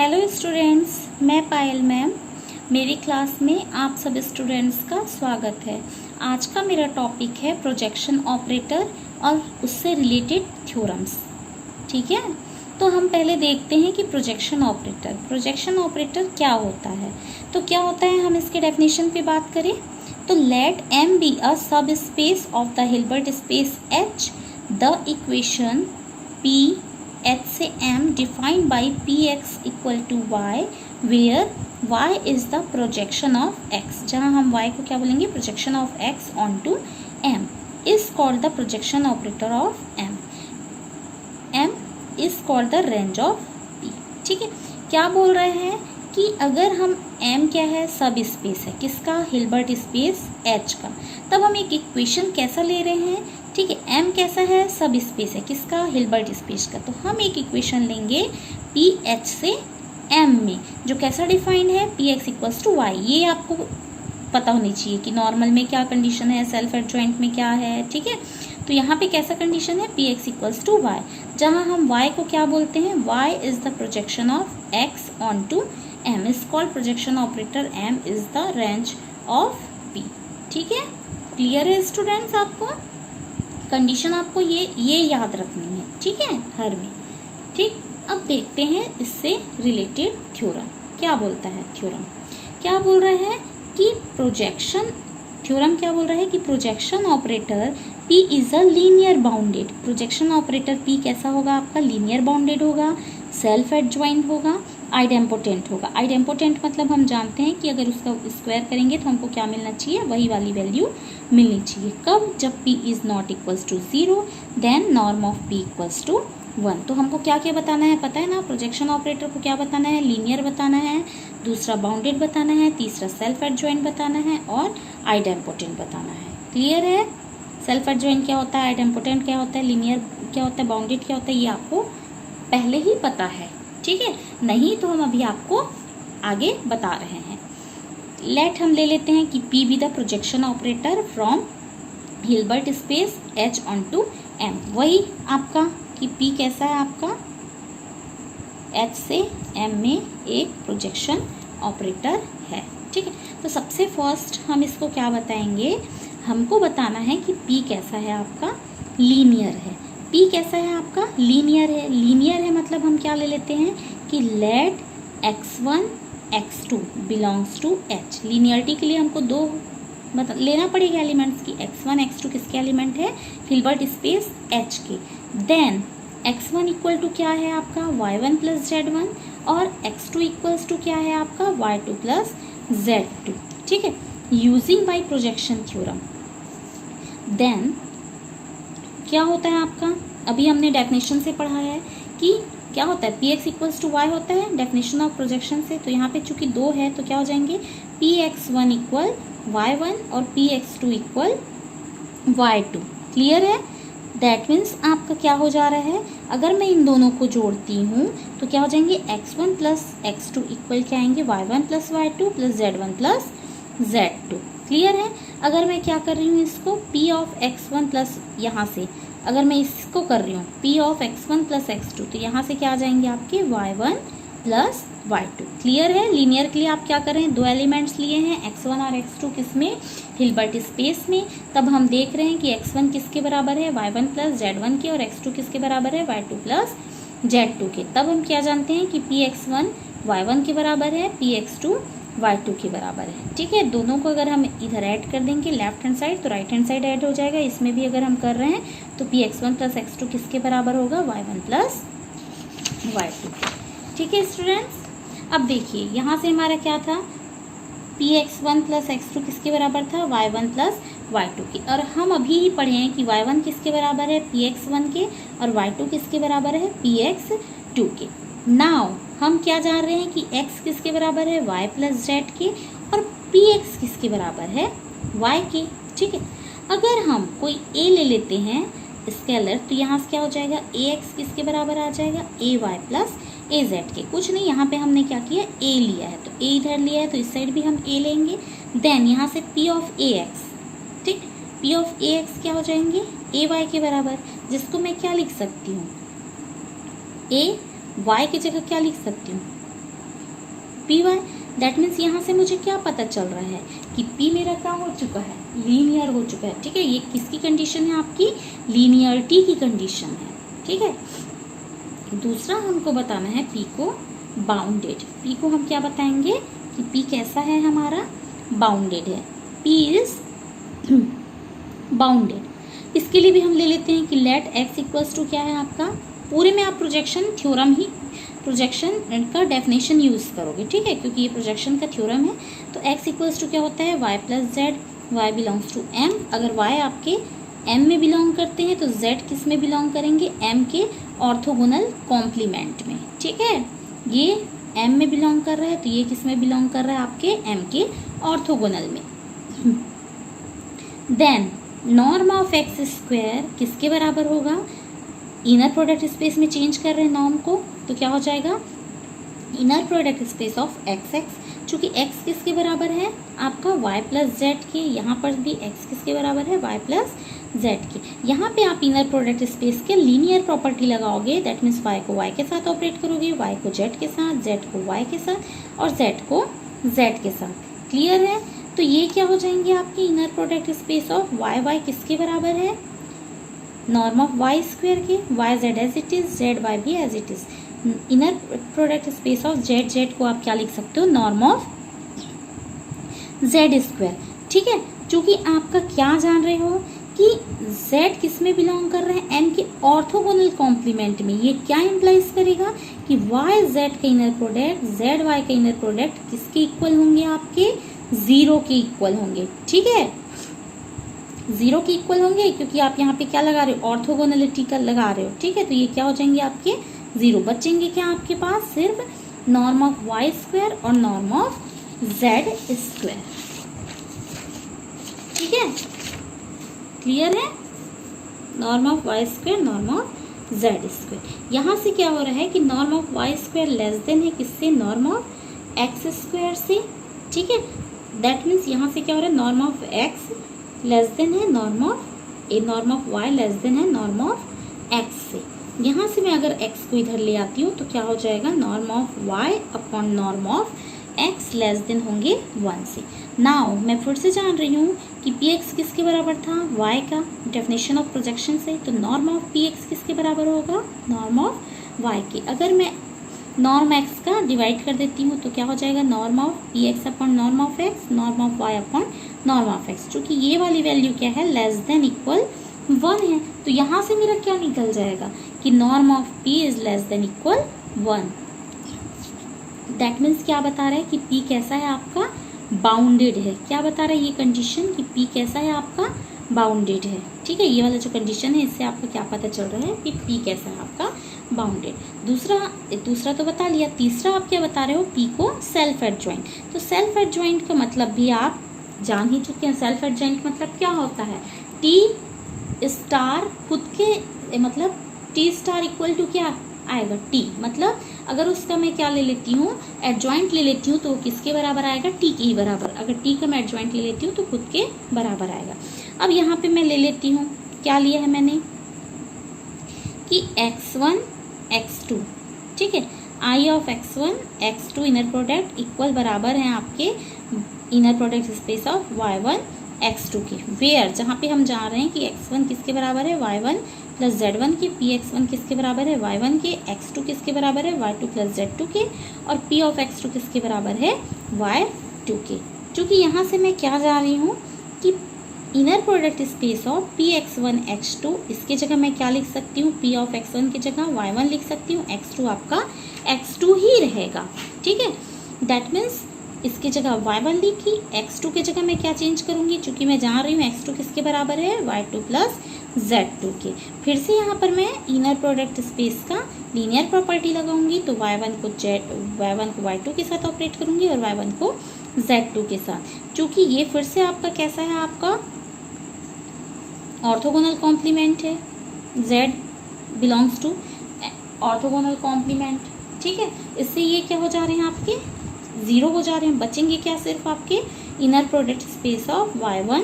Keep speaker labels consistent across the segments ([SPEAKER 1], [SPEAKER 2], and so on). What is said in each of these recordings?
[SPEAKER 1] Hello students, मैं पायल ma'am. मेरी class में आप सब स्टूडेंट्स का स्वागत है। आज का मेरा टॉपिक है प्रोजेक्शन ऑपरेटर और उससे रिलेटेड थ्योरम्स। ठीक है, तो हम पहले देखते हैं कि प्रोजेक्शन ऑपरेटर क्या होता है। तो क्या होता है, हम इसके डेफिनेशन पे बात करें तो लेट M बी अ सब space of the Hilbert space H। The equation P H से M defined by Px equal to Y where Y is the projection of X। जहाँ हम Y को क्या बोलेंगे, projection of X onto M is called the projection operator of M। M is called the range of P। ठीक है, क्या बोल रहे हैं कि अगर हम M क्या है, सब स्पेस है किसका, हिल्बर्ट स्पेस H का, तब हम एक इक्वेशन कैसा ले रहे हैं। ठीक है, M कैसा है, सब स्पेस है किसका, हिल्बर्ट स्पेस का, तो हम एक इक्वेशन लेंगे पी एच से M में, जो कैसा डिफाइंड है, P X equals to Y. ये आपको पता होनी चाहिए कि नॉर्मल में क्या कंडीशन है, सेल्फ एडजॉइंट में क्या है। ठीक है, तो यहाँ पे कैसा कंडीशन है, P X equals to Y, जहाँ हम y को क्या बोलते हैं, y is the projection of x on to M is called projection operator, M is the range of P। ठीक है, क्लियर है स्टूडेंट्स, आपको कंडीशन आपको ये याद रखनी है। ठीक है, हर में। ठीक, अब देखते हैं इससे रिलेटेड थ्योरम क्या बोलता है। थ्योरम क्या बोल रहा है कि थ्योरम क्या बोल रहा है कि projection operator P is a linear bounded. Projection operator P कैसा होगा आपका, लीनियर बाउंडेड होगा, सेल्फ एडजॉइंट होगा, आइडेम्पोटेंट होगा। आइडेम्पोटेंट मतलब हम जानते हैं कि अगर उसका स्क्वायर करेंगे तो हमको क्या मिलना चाहिए, वही वाली वैल्यू मिलनी चाहिए। कब, जब P is not equals to 0 then norm of P equals to 1। तो हमको क्या क्या बताना है, पता है ना, प्रोजेक्शन ऑपरेटर को क्या बताना है, लीनियर बताना है, दूसरा बाउंडेड बताना है, तीसरा सेल्फ एडजॉइंट बताना है और आइडेम्पोटेंट बताना है। क्लियर है, सेल्फ एडजॉइंट क्या होता है, आइडेम्पोटेंट क्या होता है, लीनियर क्या होता है, बाउंडेड क्या होता है, ये आपको पहले ही पता है। ठीक है, नहीं तो हम अभी आपको आगे बता रहे हैं। लेट हम ले लेते हैं कि P be the projection operator from Hilbert space H on to M। वही आपका कि P कैसा है आपका, H से M में एक प्रोजेक्शन ऑपरेटर है। ठीक है, तो सबसे फर्स्ट हम इसको क्या बताएंगे, हमको बताना है कि P कैसा है आपका, लीनियर है। P कैसा है आपका, लीनियर है। लीनियर है मतलब हम क्या ले लेते हैं कि let x1 x2 belongs to H। Linearity के लिए हमको दो लेना पड़ेगा एलिमेंट्स की, x1 x2 किसके एलिमेंट है, हिल्बर्ट स्पेस H के। देन x1 इक्वल टू क्या है आपका, y1 प्लस z1 और x2 इक्वल्स टू क्या है आपका, y2 प्लस z2। ठीक है, using by projection theorem. Then क्या होता है आपका, अभी हमने डेफिनेशन से पढ़ा है कि क्या होता है, P X equals to Y होता है डेफिनेशन ऑफ प्रोजेक्शन से। तो यहाँ पे चूंकि दो है तो क्या हो जाएंगे, P X one equal Y one और P X two equal Y two. Clear है, दैट मीन्स आपका क्या हो जा रहा है, अगर मैं इन दोनों को जोड़ती हूँ तो क्या हो जाएंगे, X one plus X two equal क्या आएंगे, Y one plus Y two plus Z one plus Z two. Clear है, अगर मैं क्या कर रही हूँ इसको, P ऑफ x1 प्लस, यहाँ से अगर मैं इसको कर रही हूँ P of x1 plus x2, तो यहाँ से क्या आ जाएंगे आपके y1 प्लस y2। क्लियर है, लीनियर के लिए आप क्या कर रहे हैं, दो एलिमेंट्स लिए हैं x1 और x2 किसमें, हिल्बर्ट स्पेस में। तब हम देख रहे हैं कि x1 किसके बराबर है, y1 प्लस z1 के, और x2 किसके बराबर है, y2 प्लस z2 के। तब हम क्या जानते हैं कि Px1 y1 के बराबर है, Px2 y2 के बराबर है। ठीक है, दोनों को अगर हम इधर ऐड कर देंगे लेफ्ट हैंड साइड तो राइट हैंड साइड ऐड हो जाएगा। इसमें भी अगर हम कर रहे हैं तो Px1 प्लस x2 किसके बराबर होगा, y1 प्लस y2। ठीक है स्टूडेंट्स, अब देखिए यहाँ से हमारा क्या था, Px1 प्लस x2 किसके बराबर था, y1 प्लस y2 के। और हम अभी ही पढ़े हैं कि y1 किसके बराबर है, Px1 के, और y2 किसके बराबर है, Px2 के। नाउ हम क्या जान रहे हैं कि x किसके बराबर है, y प्लस जेड के, और px किसके बराबर है, y के। ठीक है, अगर हम कोई a ले लेते हैं स्केलर तो यहाँ से क्या हो जाएगा, ax किसके बराबर आ जाएगा, ay प्लस az के। कुछ नहीं, यहाँ पे हमने क्या किया, a लिया है तो a इधर लिया है तो इस साइड भी हम a लेंगे। देन यहाँ से p ऑफ ax, ठीक, p ऑफ ax क्या हो जाएंगे, ay के बराबर, जिसको मैं क्या लिख सकती हूँ, a y की जगह क्या लिख सकती हूँ, Py। दैट मीन्स यहाँ से मुझे क्या पता चल रहा है कि P मेरा क्या हो चुका है, लीनियर हो चुका है। ठीक है, ये किसकी कंडीशन है, आपकी लीनियरिटी की कंडीशन है। ठीक है, दूसरा हमको बताना है P को बाउंडेड। P को हम क्या बताएंगे कि P कैसा है, हमारा बाउंडेड है। P is bounded. इसके लिए भी हम ले लेते हैं कि लेट x इक्वल्स टू क्या है आपका, पूरे में आप प्रोजेक्शन थ्योरम ही, प्रोजेक्शन का डेफिनेशन यूज़ करोगे। ठीक है, क्योंकि ये प्रोजेक्शन का थ्योरम है। तो x इक्वल्स टू क्या होता है, y plus Z, Y belongs to m। अगर y आपके m में बिलोंग करते हैं तो z किस में बिलोंग करेंगे, m के ऑर्थोगोनल कॉम्प्लीमेंट में। ठीक है, ये m में बिलोंग कर रहा है तो ये किस में बिलोंग कर रहा है, आपके m के ऑर्थोगोनल में। Then norm of X square किसके बराबर होगा, इनर प्रोडक्ट स्पेस में चेंज कर रहे हैं नॉर्म को, तो क्या हो जाएगा, inner product space of X X. चूँकि x किसके बराबर है, आपका y प्लस जेड के, यहाँ पर भी x किसके बराबर है, y प्लस जेड के। यहाँ पे आप इनर प्रोडक्ट स्पेस के लीनियर प्रॉपर्टी लगाओगे। दैट मीन्स y को y के साथ ऑपरेट करोगे, y को z के साथ, z को y के साथ और z को z के साथ। क्लियर है, तो ये क्या हो जाएंगे आपके inner product space of y किसके बराबर है, नॉर्म ऑफ y स्क्वायर के, y z as it is, z y भी as it is. Inner product space of z को आप क्या लिख सकते हो, नॉर्म ऑफ z स्क्वायर। ठीक है, चूंकि आपका क्या जान रहे हो कि z किस में बिलोंग कर रहे हैं, m के ऑर्थोगोनल कॉम्प्लीमेंट में। ये क्या इम्प्लाइज करेगा कि y z का इनर प्रोडक्ट, z y का इनर प्रोडक्ट किसके इक्वल होंगे, आपके 0 के इक्वल होंगे। ठीक है, 0 के इक्वल होंगे क्योंकि आप यहाँ पे क्या लगा रहे हो, ऑर्थोगोनलिटी का लगा रहे हो। ठीक है, तो ये क्या हो जाएंगे आपके 0। बचेंगे क्या आपके पास, सिर्फ नॉर्म ऑफ y स्क्वायर और नॉर्म ऑफ z स्क्वायर। ठीक है, क्लियर है, norm of y square, norm of z square. यहाँ से क्या हो रहा है कि norm of y square less than है किससे, नॉर्म ऑफ x स्क्वायर से। ठीक है, दैट मीन्स यहाँ से क्या हो रहा है, norm of x less than है norm of y less than है नॉर्म ऑफ x से। यहाँ से मैं अगर x को इधर ले आती हूँ तो क्या हो जाएगा, norm of y upon norm of x less then होंगे 1 से। नाउ मैं फिर से जान रही हूँ कि px किसके बराबर था, y का, डेफिनेशन ऑफ प्रोजेक्शन से। तो नॉर्म ऑफ px किसके बराबर होगा, नॉर्म ऑफ y के। अगर मैं नॉर्म x का डिवाइड कर देती हूँ तो क्या हो जाएगा, norm of px upon norm of x, norm of y upon norm of x। चूँकि ये वाली वैल्यू क्या है, लेस देन इक्वल 1 है, तो यहाँ से मेरा क्या निकल जाएगा कि norm of p is less than equal 1। That means क्या बता रहा है कि p कैसा है आपका, बाउंडेड है। क्या बता रहा है ये कंडीशन कि p कैसा है आपका, बाउंडेड है। ठीक है, ये वाला जो कंडीशन है इससे आपको क्या पता चल रहा है कि p कैसा है आपका, बाउंडेड। दूसरा तो बता लिया। तीसरा आप क्या बता रहे हो, p को सेल्फ एडजॉइंट। तो सेल्फ एडजॉइंट का मतलब भी आप जान ही चुके हैं। सेल्फ एडजॉइंट मतलब क्या होता है, t स्टार खुद के, मतलब t स्टार इक्वल टू क्या आएगा, t। मतलब अगर उसका मैं क्या ले लेती हूँ, एडजॉइंट ले लेती हूँ तो किसके बराबर आएगा, t के ही बराबर। अगर t का मैं एडजॉइंट ले लेती हूँ तो खुद के बराबर आएगा। अब यहाँ पे मैं ले लेती हूँ, क्या लिया है मैंने कि x1 x2। ठीक है, i of x1 x2 inner product equal बराबर है आपके inner product space of y1 x2 के। वेयर, जहाँ पे हम जा रहे हैं कि x1 किसके बराबर है, y1 प्लस z1 के, px1 किसके बराबर है, y1 के, x2 किसके बराबर है, y2 प्लस z2 के, और p ऑफ x2 किसके बराबर है, y2 के। चूँकि यहाँ से मैं क्या जा रही हूँ कि inner product space of px1 x2, इसके जगह मैं क्या लिख सकती हूँ, p ऑफ x1 की जगह y1 लिख सकती हूँ, x2 आपका x2 ही रहेगा। ठीक है, दैट मीन्स इसके जगह y1 लिखी, x2 की जगह मैं क्या चेंज करूँगी, चूँकि मैं जान रही हूँ x2 किसके बराबर है, y2 प्लस z2 के। फिर से यहाँ पर मैं इनर प्रोडक्ट स्पेस का लीनियर प्रॉपर्टी लगाऊंगी, तो y1 को y2 के साथ ऑपरेट करूँगी और y1 को z2 के साथ। चूँकि ये फिर से आपका कैसा है, आपका ऑर्थोगोनल कॉम्प्लीमेंट है, z belongs to orthogonal complement. ठीक है, इससे ये क्या हो जा रहे हैं, आपके 0 हो जा रहे हैं। बचेंगे क्या, सिर्फ आपके inner product space of y1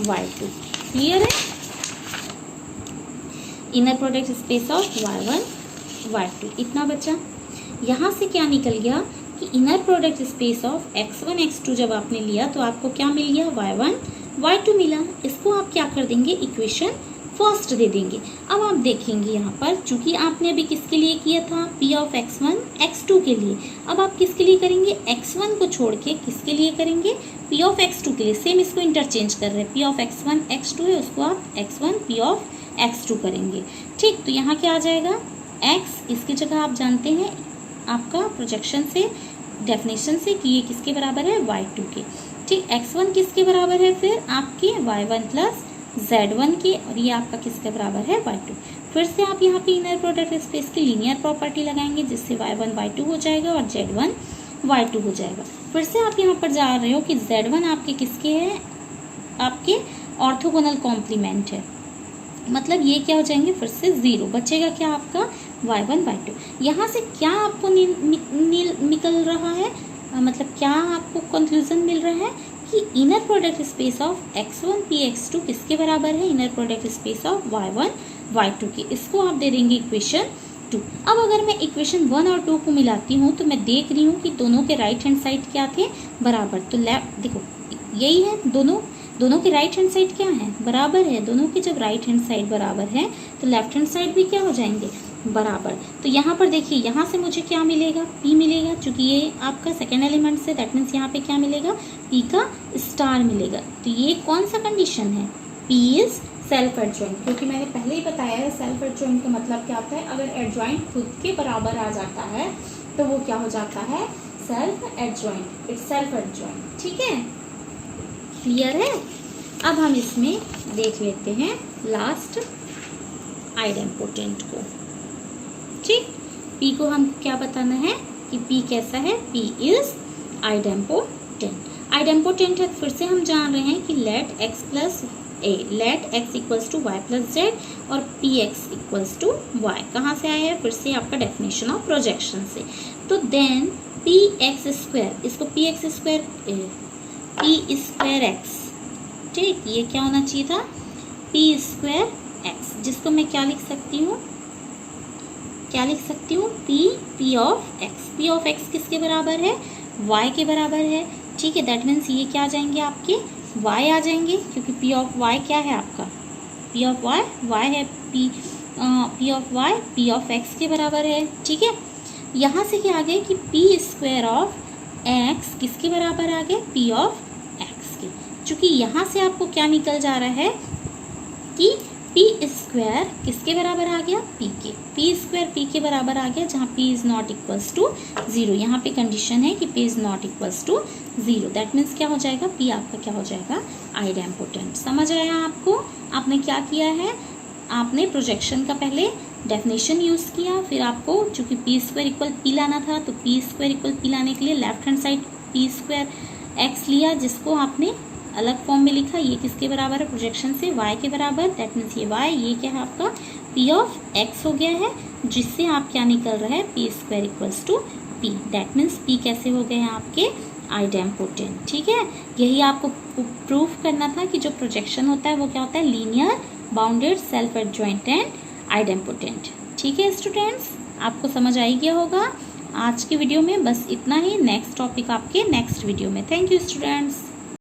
[SPEAKER 1] y2। Clear है, inner product space of y1 y2 इतना बचा। यहाँ से क्या निकल गया कि inner product space of x1 x2 जब आपने लिया तो आपको क्या मिल गया, y1 y2 मिला। इसको आप क्या कर देंगे, इक्वेशन फर्स्ट दे देंगे। अब आप देखेंगे यहाँ पर, चूंकि आपने अभी किसके लिए किया था, p ऑफ x1 x2 के लिए, अब आप किसके लिए करेंगे, x1 को छोड़ के किसके लिए करेंगे, p ऑफ x2 के लिए। सेम इसको इंटरचेंज कर रहे हैं, p ऑफ x1 x2 है, उसको आप x1 p ऑफ x2 करेंगे। ठीक, तो यहाँ क्या आ जाएगा, x, इसकी जगह आप जानते हैं आपका प्रोजेक्शन से, डेफिनेशन से कि ये किसके बराबर है, y2 के। ठीक, x1 किसके बराबर है, फिर आपके y1 प्लस z1 के, और ये आपका किसके बराबर है, y2। फिर से आप यहाँ पे इनर प्रोडक्ट स्पेस की लीनियर प्रॉपर्टी लगाएंगे, जिससे y1 y2 हो जाएगा और z1 y2 हो जाएगा। फिर से आप यहाँ पर जा रहे हो कि z1 आपके किसके है, आपके ऑर्थोगोनल कॉम्प्लीमेंट है, मतलब ये क्या हो जाएंगे, फिर से 0 बचेगा, क्या आपका y1 y2। यहाँ से क्या आपको निकल रहा है, मतलब क्या आपको कंक्लूजन मिल रहा है कि inner product space of x1 p x2 किसके बराबर है, inner product space of y1 y2 के। इसको आप दे देंगे इक्वेशन 2। अब अगर मैं इक्वेशन 1 और 2 को मिलाती हूँ तो मैं देख रही हूँ कि दोनों के राइट हैंड साइड क्या थे, बराबर। तो लेफ्ट देखो यही है, दोनों के राइट हैंड साइड क्या है, बराबर है। दोनों के जब राइट हैंड साइड बराबर है तो लेफ्ट हैंड साइड भी क्या हो जाएंगे, बराबर। तो यहाँ पर देखिए, यहाँ से मुझे क्या मिलेगा, p मिलेगा, क्योंकि ये आपका सेकेंड एलिमेंट से, दैट मीन्स यहाँ पे क्या मिलेगा, p का स्टार मिलेगा। तो ये कौन सा कंडीशन है, p इज सेल्फ एडजॉइंट, क्योंकि मैंने पहले ही बताया है सेल्फ एडजॉइंट का मतलब क्या होता है, अगर एडजॉइंट खुद के बराबर आ जाता है तो वो क्या हो जाता है, self adjoint, it's self adjoint. ठीक है, क्लियर है। अब हम इसमें देख लेते हैं लास्ट आइडेम्पोटेंट को। ठीक, p को हमको क्या बताना है कि p कैसा है, p इज आइडेम्पोटेंट। आइडेम्पोटेंट है, फिर से हम जान रहे हैं कि let x plus a, let x equals to y plus z और px इक्वल्स टू y। कहाँ से आया है, फिर से आपका डेफिनेशन ऑफ प्रोजेक्शन से। तो देन px स्क्वायर, इसको px square p square x, ठीक, ये क्या होना चाहिए था, p स्क्वायर x, जिसको मैं क्या लिख सकती हूँ, p ऑफ x किसके बराबर है, y के बराबर है। ठीक है, दैट मीन्स ये क्या आ जाएंगे, आपके y आ जाएंगे, क्योंकि p ऑफ y क्या है आपका, p ऑफ y है, p of y p of x के बराबर है। ठीक है, यहाँ से क्या आ गए कि p स्क्वायर ऑफ x किसके बराबर आ गए, p ऑफ x के। चूँकि यहाँ से आपको क्या निकल जा रहा है कि p स्क्वायर किसके बराबर आ गया, p के, p स्क्वायर p के बराबर आ गया, जहाँ p is not equals to 0। यहाँ पे कंडीशन है कि p is not equals to 0, that means क्या हो जाएगा, p आपका क्या हो जाएगा, आइडेम्पोटेंट। समझ आया आपको, आपने क्या किया है, आपने प्रोजेक्शन का पहले डेफिनेशन यूज़ किया, फिर आपको चूँकि p स्क्वायर इक्वल p लाना था, तो p स्क्वायर इक्वल p लाने के लिए left hand side p square x लिया, जिसको आपने अलग फॉर्म में लिखा, ये किसके बराबर है, प्रोजेक्शन से y के बराबर, दैट मीन्स ये y, ये क्या है आपका p ऑफ x हो गया है, जिससे आप क्या निकल रहा है, p square equals to p, that means p कैसे हो गए हैं आपके, आइडेम्पोटेंट। ठीक है, यही आपको प्रूफ करना था कि जो प्रोजेक्शन होता है वो क्या होता है, linear, bounded, self adjoint and idempotent. ठीक है स्टूडेंट्स, आपको समझ आ गया होगा। आज की वीडियो में बस इतना ही, नेक्स्ट टॉपिक आपके नेक्स्ट वीडियो में। Thank you students.